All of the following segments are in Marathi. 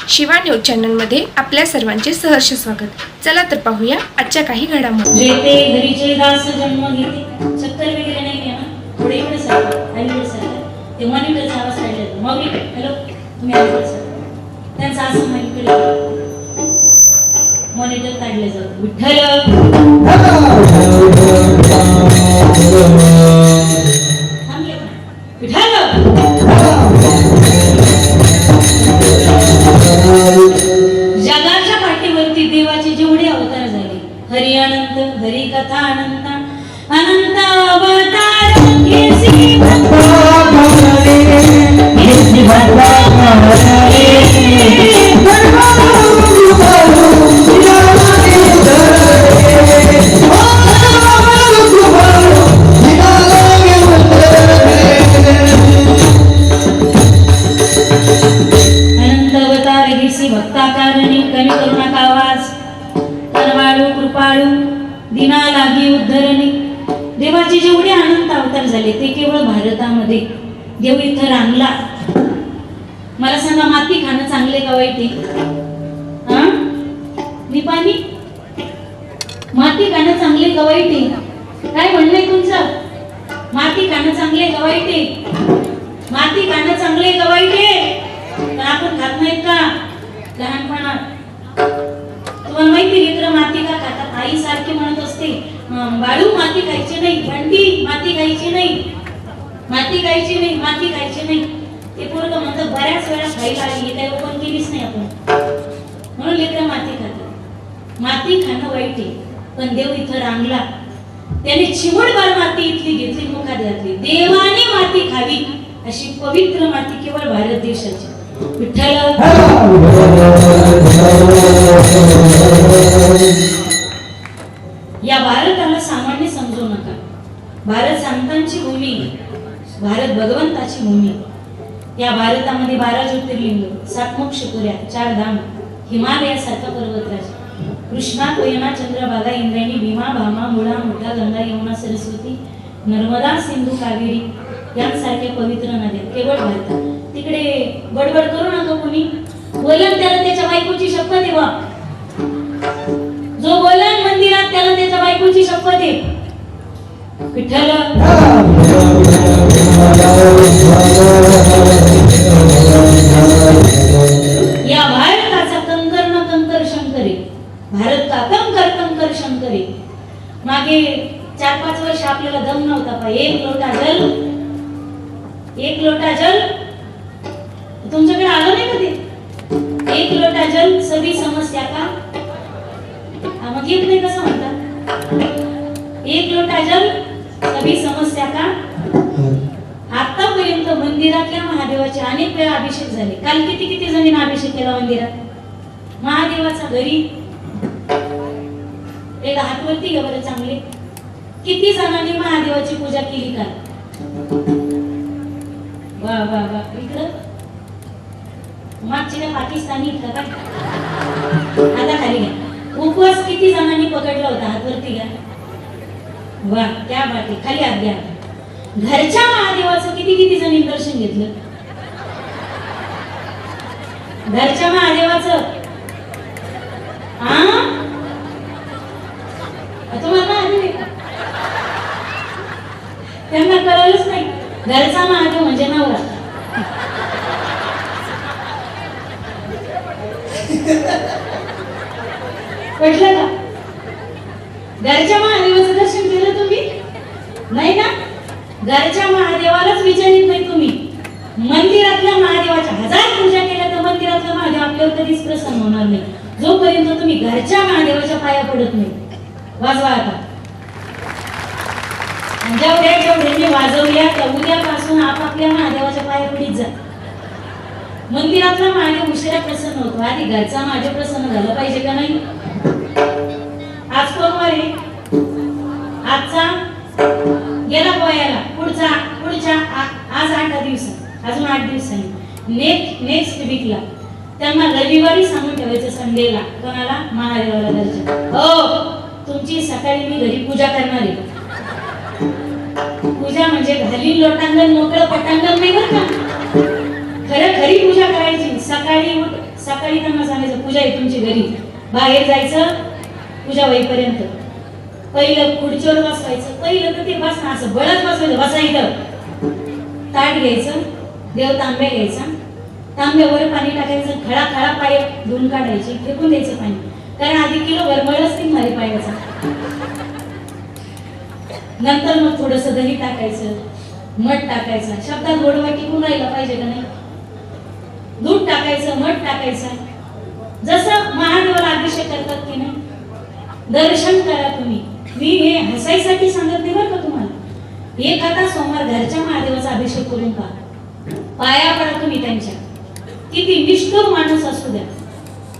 शिवा न्यूज चॅनलमध्ये आपल्या सर्वांचे सहर्ष स्वागत। चला तर पाहूया आजच्या काही घडामोडी। जेते घरीचे दास जन्म घेते चक्कर वगैरे नाही घ्या ना, थोडे इकडे सर आणि इकडे सर ते मॉनिटरचा आवाज काढला मग हॅलो तुम्ही ऐकलं सर त्यांचा असं माहिती मॉनिटर काढले जातं विठ्ठल थांबले विठ्ठल जगाच्या पाठीवरती देवाचे जेवढे अवतार झाले हरी अनंत हरी कथा अनंत अनंत अवतार केसी भक्ताकारणी कमी करुणा कावास कनवाळू कृपाळू दिना लागी उद्धरणी देवाचे जेवढे अनंत अवतार झाले ते केवळ भारतामध्ये देव इथं रांगला। मला सांगा माती खाणं चांगले का वाईट आहे? मी पाणी माती खाणं चांगले का वाईट आहे? काय म्हणणं आहे तुमचं? माती खाणं चांगले का वाईट आहे? माती खाणं चांगले का वाईट आहे? पण आपण खात नाहीत का? लहानपणात तुम्हाला माहिती लेकरं माती का खातात? आई सारखी म्हणत असते बाळू माती खायची नाही, बंटी माती खायची नाही, माती खायची नाही, माती खायची नाही। ते पोरगं म्हणतं बऱ्याच वेळा खायला आली काही ओपन केलीच नाही आपण म्हणून लेकरं माती खातात। माती खाणं वाईट आहे पण देव इथं रांगला त्याने चिमूटभर माती इथली घेतली मुखात घातली। देवाने माती खावी अशी पवित्र माती केवळ भारत देशाची। विठ्ठल या भारताला सामान्य समजू नका। भारत संतांची भूमी, भारत भगवंताची भूमी। या भारतामध्ये 12 ज्योतिर्लिंग, 7 मोक्षपुऱ्या, 4 धाम, हिमालयासारखा पर्वतराज, कृष्णा कोयना चंद्रभागा इंद्रायणी भीमा भामा मुळा मोठा गंगा यमुना सरस्वती नर्मदा सिंधू कावेरी यांसारख्या पवित्र नद्या केवळ भारतात। तिकडे बडबड करू नका कोणी, बोलन त्याला त्याच्या बायकोची शपथ आहे बा। जो बोलन मंदिरात त्याला त्याच्या बायकोची शपथ आहे। विठ्ठल या भारताचा कंकर न कंकर शंकरी, भारत का कंकर कंकर शंकरी। मागे 4-5 वर्ष आपल्याला दम नव्हता पा एक लोटा जल तुमच्याकडे आलं नाही कधी? एक लोटा जल सभी समस्या का मग येत नाही कसं म्हणतात? एक लोटा जल सभी समस्या का। आतापर्यंत मंदिरातल्या महादेवाचे अनेक वेळा अभिषेक झाले। काल किती जणींना अभिषेक केला मंदिरात? महादेवाचा घरी एक हातवरती घ्या बरं चांगले, किती जणांनी महादेवाची पूजा केली काल? वा वा वा इकडं मागच्या पाकिस्तानी इथं का? आता खाली घ्या। उपवास किती जणांनी पकडला होता? हातवरती घ्या। वा क्या बात आहे, खाली हात घ्या। घरच्या महादेवाचं किती जणांनी दर्शन घेतलं? घरच्या महादेवाचं तुम्हाला त्यांना कळलंच नाही घरचा महादेव म्हणजे नवरा। कळलं का? घरच्या महादेवाचं दर्शन केलं तुम्ही? नाही ना? घरच्या महादेवालाच विचारित नाही तुम्ही। मंदिरातल्या महादेवाच्या 1000 पूजा केल्या तर मंदिरातला महादेव आपल्यावर कधीच प्रसन्न होणार नाही जोपर्यंत तुम्ही घरच्या महादेवाच्या पाया पडत नाही। वाजवा आता जेवढ्यांनी वाजवल्या त्या उद्यापासून आपापल्या महादेवाच्या पाया पडीत जा। मंदिरातला महादेव उशिरा प्रसन्न होतो, आधी घरचा महादेव प्रसन्न झाला पाहिजे का नाही? आज कोणवार आहे? आजचा गेला पोयाला, पुढच्या आज 8 दिवसांनी, अजून 8 दिवसांनी नेक्स्ट वीकला त्यांना रविवारी सांगून ठेवायचं संडेला कोणाला? महादेवाला दर्शन। हो तुमची सकाळी मी घरी पूजा करणार आहे। पूजा म्हणजे घालीन लोटांगण मोकळं पटांगण नाही बरं का, खरी पूजा करायची। सकाळी सकाळी त्यांना सांगायचं पूजा आहे तुमची घरी, बाहेर जायचं पूजा होईपर्यंत. पहिलं खुर्चीवर बसवायचं, पहिलं तर ते बस असं बळच बसवायचं, बसायचं. ताट घ्यायचं, देव तांब्या घ्यायचा, तांब्यावर पाणी टाकायचं, खळा खळा पाय धुवून काढायचे, फेकून द्यायचं पाणी, कारण आधी किलो भरमळच नाही मारी पायाचा. नंतर मग थोडस दही टाकायचं, मध टाकायचा, शब्दात गोडवा टिकून राहिला पाहिजे का नाही. दूध टाकायचं, मध टाकायचं. जसं महादेवाला अभिषेक करतात की नाही, दर्शन करा तुम्ही. मी हे हसायसाठी सांगत नाही बरं का तुम्हाला. एखादा सोमवार घरच्या महादेवाचा अभिषेक करून पहा, पाया पडा तुम्ही त्यांच्या. किती निष्ठुर माणूस असू द्या,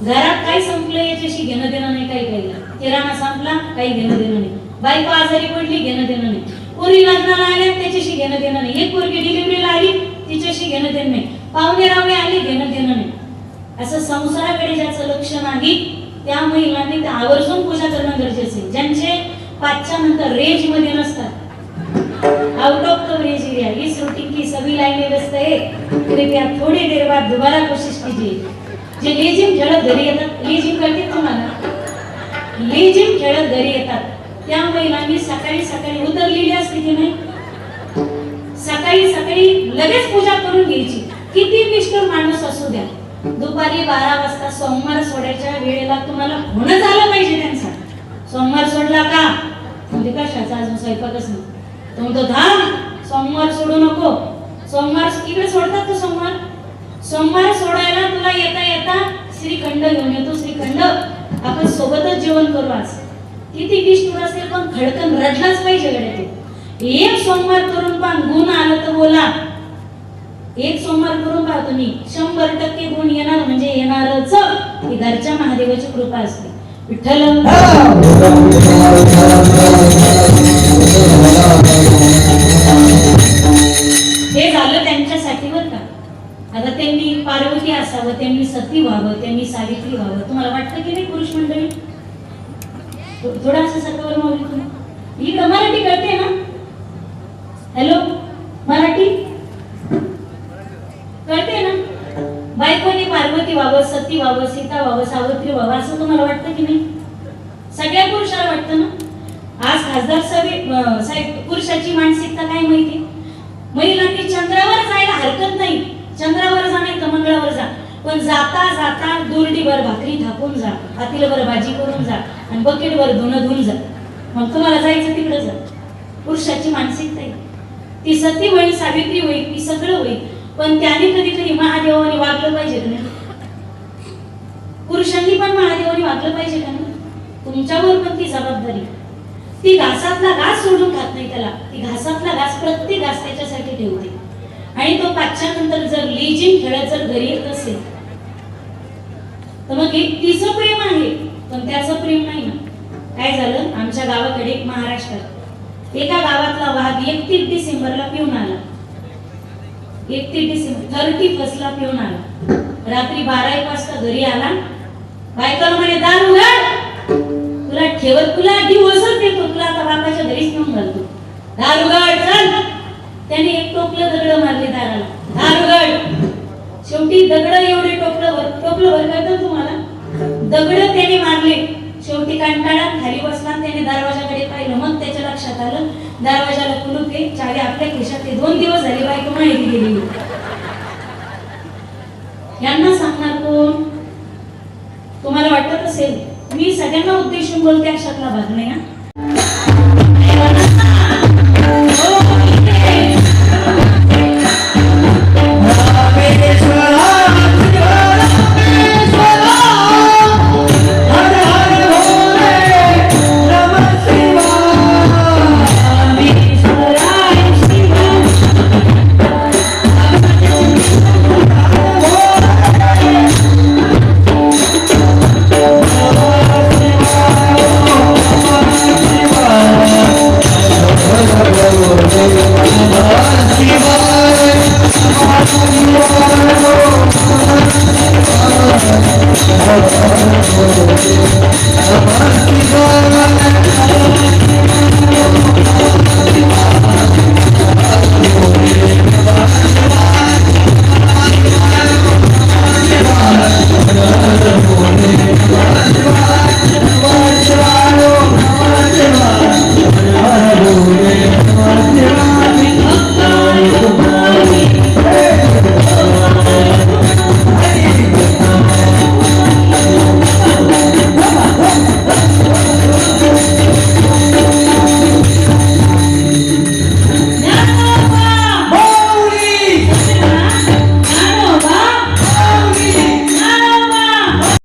घरात काय संपलं याच्याशी घेणं देणं नाही. काही काही किराणा संपला काही घेणं देणं नाही, बायको आजारी पडली घेणं देणं नाही, पोरी लग्नाला आल्या त्याच्याशी घेणं देणं नाही, एक पोरगी डिलिव्हरीला आली तिच्याशी घेणं देणं नाही, पाहुणे रावणे आले घेणं देणं नाही. असं संसाराकडे ज्याचं लक्ष नाही त्या महिलांनी ते आवर्जून पूजा करणं गरजेचं आहे. ज्यांचे 5च्या नंतर रेंज मध्ये नसतात, out of coverage area, is routine की सभी लाइनें व्यस्त है, कृपया थोड़ी देर बाद दोबारा कोशिश कीजिए. जे लेझिम खेळत घरी येतात, लेझिम करते तुम्हाला, लेझिम खेळत घरी येतात त्या महिलांनी सकाळी सकाळी उतरलेली असते की नाही, सकाळी सकाळी लगेच पूजा करून घ्यायची. किती निष्ठुर माणूस असू द्या, दुपारी 12 वाजता सोमवार सोडायच्या वेळेला तुम्हाला होणं झालं पाहिजे त्यांचा. सोमवार सोडला का म्हणजे कशाचा, अजून स्वयंपाकच नाही. तो म्हणतो थांब, सोमवार सोडू नको. सोमवार इकडे सोडतात तो सोमवार. सोमवार सोडायला तुला येता येता श्रीखंड घेऊन येतो, श्रीखंड आपण सोबतच जेवण करू आज. किती निष्ठुर असेल पण खडकन रडलाच पाहिजे गड्या. एक सोमवार करून पण गुण आलं तर बोला. एक सोमवार करून पहा तुम्ही, 100% गुण येणार म्हणजे येणारच. ही घरच्या महादेवाची कृपा असते. विठ्ठल हे झालं त्यांच्यासाठी बरं का. आता त्यांनी पार्वती असावं, त्यांनी सती व्हावं, त्यांनी सावित्री व्हावं. तुम्हाला वाटतं की नाही पुरुष मंडळी? थोडं असं सकावर मावली तुम्ही. ही मराठी कळते ना? हॅलो, मराठी कळते ना? बायकोने पार्वती व्हावं, सती व्हावं, सीता व्हावं, सावित्री व्हावं असं तुम्हाला वाटतं की नाही? सगळ्या पुरुषाला वाटतं ना? आज खासदार साहेब पुरुषाची मानसिकता काय माहिती? महिलांनी चंद्रावर जायला हरकत नाही, चंद्रावर जा नाही तर मंगळावर जा, पण जाता जाता दुर्डीभर भाकरी थापून जा, पातेलभर भाजी करून जा आणि बकेटभर धुणं धुवून जा. मग तुम्हाला जायचं तिकडे जा. पुरुषाची मानसिकता आहे ती. सती होईल, सावित्री होईल, ती सगळं होईल, पण त्याने कधी कधी महादेवाने वागलं पाहिजे का नाही? पुरुषांनी पण महादेवाने वागलं पाहिजे का नाही? तुमच्यावर पण ती जबाबदारी. ती घासातला घास सोडून खात नाही त्याला, ती घासातला घास प्रत्येक घास त्याच्यासाठी ठेवते. आणि तो 5च्या नंतर जर लेझिम खेळत जर घरी येत असेल तर मग तिचं प्रेम आहे पण त्याचं प्रेम नाही ना. काय झालं आमच्या गावाकडे महाराष्ट्रात एका गावातला वाघ 31 डिसेंबरला पिऊन आला. 31 डिसेंबर 31st ला पिऊन आला. रात्री 12-1 वाजता घरी आला. बायकोला म्हणे दार उघड, तुला ठेवत, तुला दिवसच देतो, तुला आता बापाच्या घरीच नेऊन घालतो. दार उघड चल. त्याने एक टोपलं दगड मारले दाराला. दार उघड. शेवटी दगड एवढे टोपलं भर करतात तुम्हाला. दगड त्याने मारले. शेवटी कंटाळा खाली बसला, त्याने दरवाजाकडे पाहिलं. मग त्याच्या लक्षात आलं दरवाजाला कुलूप आहे, चावी आपल्या खिशात. 2 दिवस झाले बायको माहिती गेलेली. यांना सांगणार कोण? तुम्हाला वाटत असेल मी सगळ्यांना उद्देशून बोलते अशातला भाग नाही.